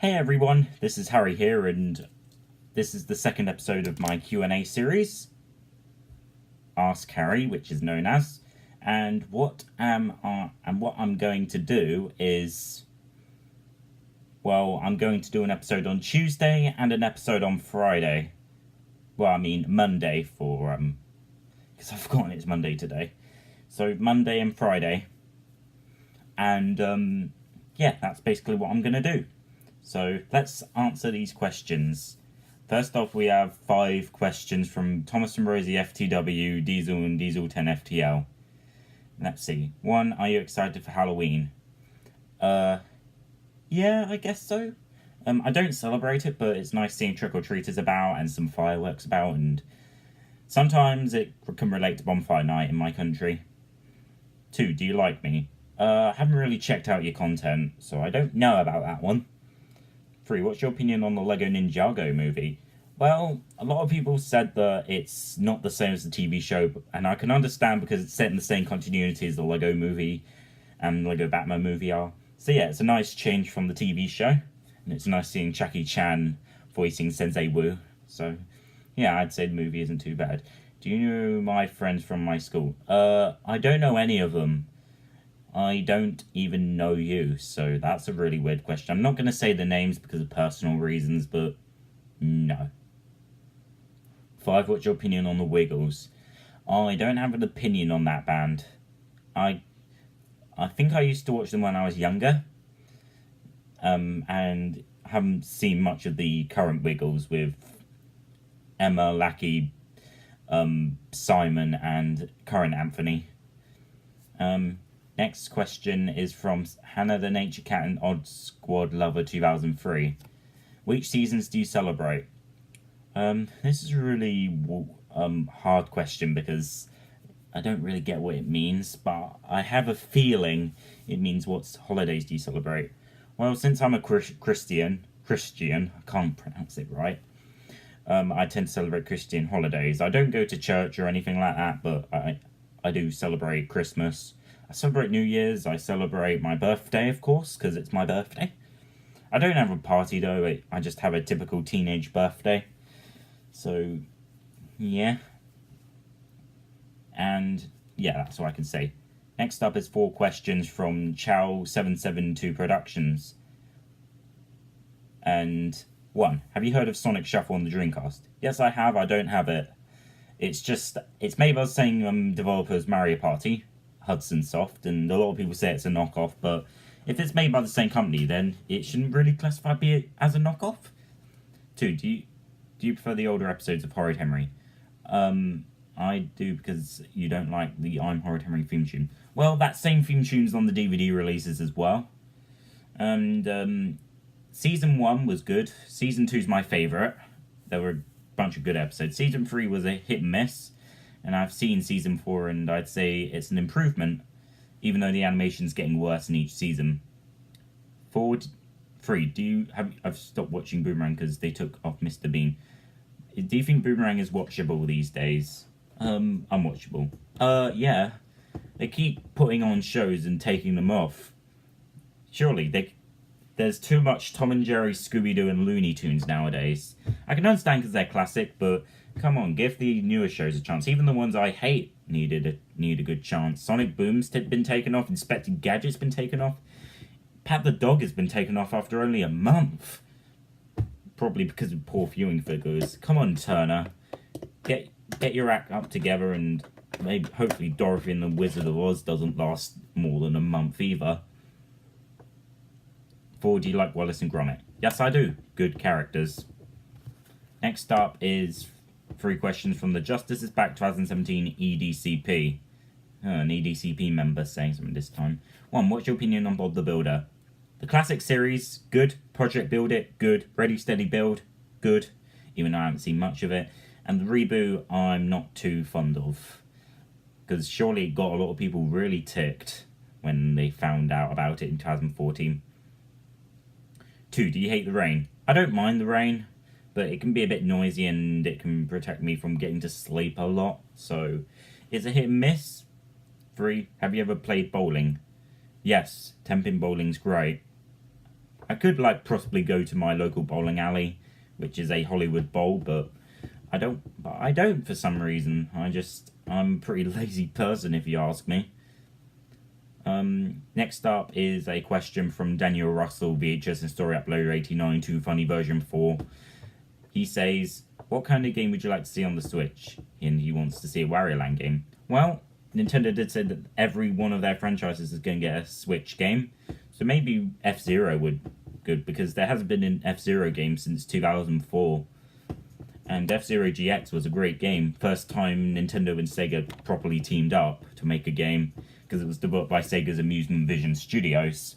Hey everyone, this is Harry here, and this is the second episode of my Q&A series, Ask Harry, which is known as. And what I'm going to do is, I'm going to do an episode on Tuesday and an episode on Friday. Monday because I've forgotten it's Monday today. So Monday and Friday, and that's basically what I'm going to do. So let's answer these questions. First off, we have 5 questions from Thomas and Rosie FTW, Diesel and Diesel 10 FTL. Let's see. 1, are you excited for Halloween? Yeah, I guess so. I don't celebrate it, but it's nice seeing trick-or-treaters about and some fireworks about, and sometimes it can relate to bonfire night in my country. 2, do you like me? I haven't really checked out your content, so I don't know about that one. 3, what's your opinion on the Lego Ninjago movie? Well, a lot of people said that it's not the same as the TV show, and I can understand because it's set in the same continuity as the Lego movie and Lego Batman movie are. So yeah, it's a nice change from the TV show, and it's nice seeing Jackie Chan voicing Sensei Wu. So yeah, I'd say the movie isn't too bad. Do you know my friends from my school? I don't know any of them. I don't even know you, so that's a really weird question. I'm not going to say the names because of personal reasons, but no. 5, what's your opinion on the Wiggles? I don't have an opinion on that band. I think I used to watch them when I was younger, and haven't seen much of the current Wiggles with Emma, Lackey, Simon, and current Anthony. Next question is from Hannah the Nature Cat and Odd Squad Lover 2003. Which seasons do you celebrate? This is a really hard question because I don't really get what it means, but I have a feeling it means what holidays do you celebrate? Well, since I'm a Christian, I can't pronounce it right, I tend to celebrate Christian holidays. I don't go to church or anything like that, but I do celebrate Christmas. I celebrate New Year's, I celebrate my birthday, of course, because it's my birthday. I don't have a party, though, I just have a typical teenage birthday. So, yeah. And, yeah, that's all I can say. Next up is 4 questions from Chow772 Productions. And 1, have you heard of Sonic Shuffle on the Dreamcast? Yes, I have, I don't have it. It's made by the same developers Mario Party, Hudson Soft, and a lot of people say it's a knockoff, but if it's made by the same company, then it shouldn't really classify it as a knockoff. 2, do you prefer the older episodes of Horrid Henry? I do, because you don't like the I'm Horrid Henry theme tune. Well, that same theme tune's on the DVD releases as well. And Season 1 was good. Season 2's my favourite. There were a bunch of good episodes. Season 3 was a hit and miss. And I've seen Season 4, and I'd say it's an improvement, even though the animation's getting worse in each season. 3, I've stopped watching Boomerang because they took off Mr. Bean. Do you think Boomerang is watchable these days? Unwatchable. Yeah. They keep putting on shows and taking them off. Surely, there's too much Tom and Jerry, Scooby-Doo, and Looney Tunes nowadays. I can understand because they're classic, but come on, give the newer shows a chance. Even the ones I hate need a good chance. Sonic Boom's been taken off. Inspector Gadget's been taken off. Pat the Dog has been taken off after only a month. Probably because of poor viewing figures. Come on, Turner. Get your act up together, and hopefully Dorothy and the Wizard of Oz doesn't last more than a month either. 4, do you like Wallace and Gromit? Yes, I do. Good characters. Next up is 3 questions from the Justice is Back 2017 EDCP. An EDCP member saying something this time. 1, what's your opinion on Bob the Builder? The classic series, good. Project Build It, good. Ready Steady Build, good. Even though I haven't seen much of it. And the reboot, I'm not too fond of. Because surely it got a lot of people really ticked when they found out about it in 2014. 2, do you hate the rain? I don't mind the rain, but it can be a bit noisy and it can protect me from getting to sleep a lot. So, it's a hit and miss. 3, have you ever played bowling? Yes, 10-pin bowling's great. I could like possibly go to my local bowling alley, which is a Hollywood Bowl, but I don't. But I don't for some reason. I'm a pretty lazy person, if you ask me. Next up is a question from Daniel Russell, VHS and Story Uploader 89 to Funny Version 4. He says, what kind of game would you like to see on the Switch? And he wants to see a Wario Land game. Well, Nintendo did say that every one of their franchises is going to get a Switch game. So maybe F-Zero would be good, because there hasn't been an F-Zero game since 2004. And F-Zero GX was a great game. First time Nintendo and Sega properly teamed up to make a game, because it was developed by Sega's Amusement Vision Studios.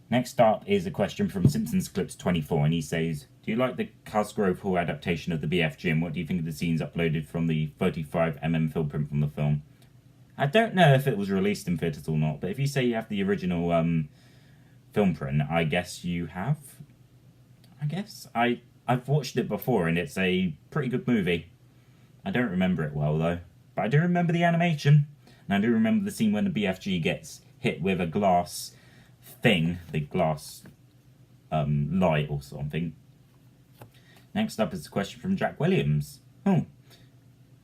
Next up is a question from Simpsons Clips 24, and he says, do you like the Cosgrove Hall adaptation of the BFG, and what do you think of the scenes uploaded from the 35mm film print from the film? I don't know if it was released in theatres or not, but if you say you have the original film print, I guess you have. I've watched it before, and it's a pretty good movie. I don't remember it well, though. But I do remember the animation, and I do remember the scene when the BFG gets hit with a glass thing, the glass light or something. Next up is a question from Jack Williams. Oh.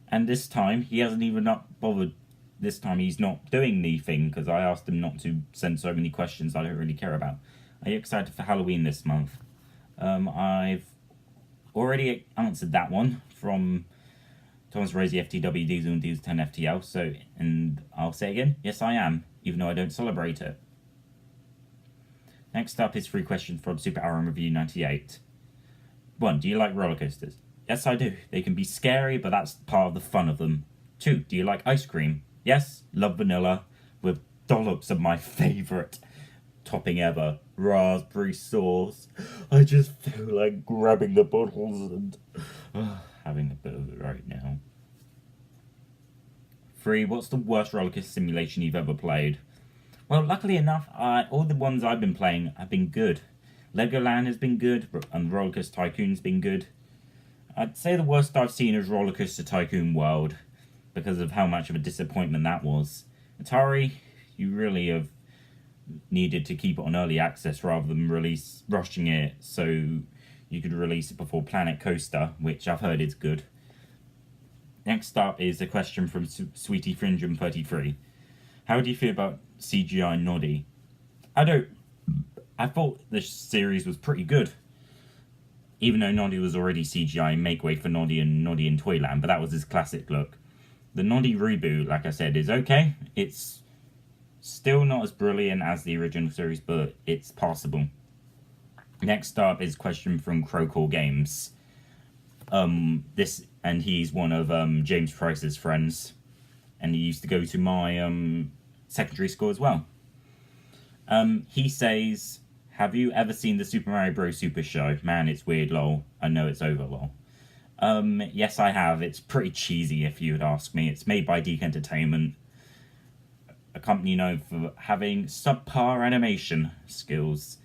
And this time, he hasn't even not bothered. This time he's not doing the thing, because I asked him not to send so many questions I don't really care about. Are you excited for Halloween this month? I've already answered that one from Thomas Rosie FTW Diesel and Diesel 10 FTL, so, and I'll say again, yes I am, even though I don't celebrate it. Next up is 3 questions from Super Aaron Review 98. 1. Do you like roller coasters? Yes, I do. They can be scary, but that's part of the fun of them. 2. Do you like ice cream? Yes, love vanilla, with dollops of my favourite topping ever, raspberry sauce. I just feel like grabbing the bottles and having a bit of it right now. 3. What's the worst roller coaster simulation you've ever played? Well, luckily enough, all the ones I've been playing have been good. Legoland has been good, and Roller Coaster Tycoon's been good. I'd say the worst I've seen is Roller Coaster Tycoon World, because of how much of a disappointment that was. Atari, you really have needed to keep it on early access rather than rushing it so you could release it before Planet Coaster, which I've heard is good. Next up is a question from Sweetie Fringem 33. How do you feel about CGI Noddy? I thought the series was pretty good. Even though Noddy was already CGI, make way for Noddy in Toyland, but that was his classic look. The Noddy reboot, like I said, is okay. It's still not as brilliant as the original series, but it's passable. Next up is a question from Crowcore Games. He's one of James Price's friends, and he used to go to my secondary school as well. He says, have you ever seen the Super Mario Bros. Super Show? Man, it's weird, lol. I know it's over, lol. Yes, I have. It's pretty cheesy, if you would ask me. It's made by Deke Entertainment, a company known for having subpar animation skills.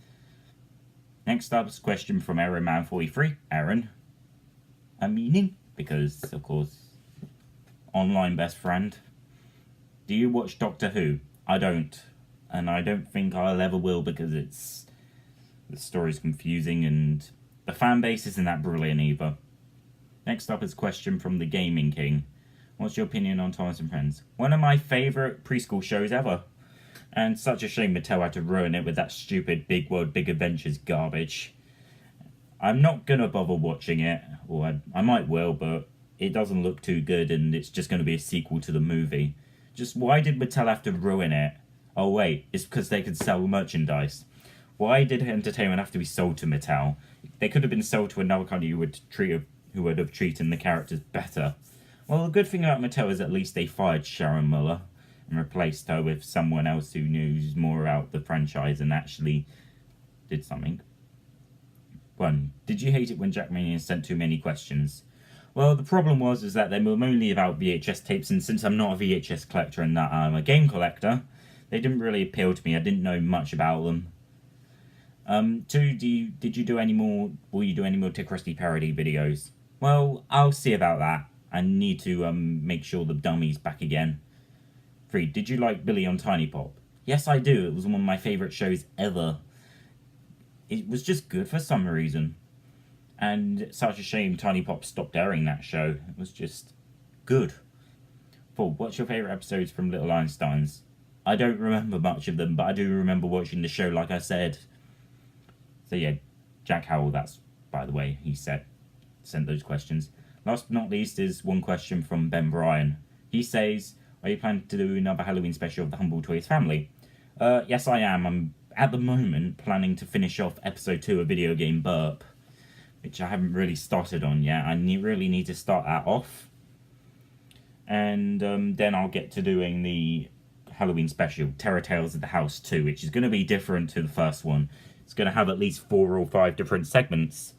Next up is a question from AaronMan43. Aaron. A meaning? Because, of course, online best friend. Do you watch Doctor Who? I don't. And I don't think I'll ever will, because the story's confusing and the fan base isn't that brilliant either. Next up is a question from the Gaming King. What's your opinion on Thomas and Friends? One of my favourite preschool shows ever. And such a shame Mattel had to ruin it with that stupid Big World, Big Adventures garbage. I'm not going to bother watching it, or I might will, but it doesn't look too good, and it's just going to be a sequel to the movie. Just why did Mattel have to ruin it? Oh wait, it's because they could sell merchandise. Why did entertainment have to be sold to Mattel? They could have been sold to another company who would have treated the characters better. Well, the good thing about Mattel is at least they fired Sharon Muller and replaced her with someone else who knew more about the franchise and actually did something. 1. Did you hate it when Jackmania sent too many questions? Well, the problem was that they were mainly about VHS tapes, and since I'm not a VHS collector and that I'm a game collector, they didn't really appeal to me. I didn't know much about them. 2. Will you do any more Tick Rusty parody videos? Well, I'll see about that. I need to make sure the dummy's back again. 3. Did you like Billy on Tiny Pop? Yes, I do. It was one of my favourite shows ever. it was just good for some reason. And it's such a shame Tiny Pop stopped airing that show. It was just good. Paul, what's your favourite episodes from Little Einsteins? I don't remember much of them, but I do remember watching the show, like I said. So yeah, Jack Howell, that's, by the way, he sent those questions. Last but not least is one question from Ben Bryan. He says, are you planning to do another Halloween special of the Humble Toys family? Yes, I am. I'm, at the moment, planning to finish off episode 2 of Video Game Burp, which I haven't really started on yet. I really need to start that off. And then I'll get to doing the Halloween special, Terror Tales of the House 2, which is going to be different to the first one. It's going to have at least 4 or 5 different segments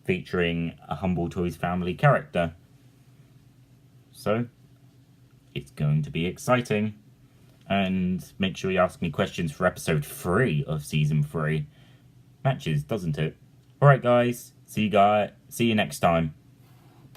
featuring a Humble Toys family character. So, it's going to be exciting. And make sure you ask me questions for episode 3 of season 3. Matches, doesn't it? Alright guys, see you next time.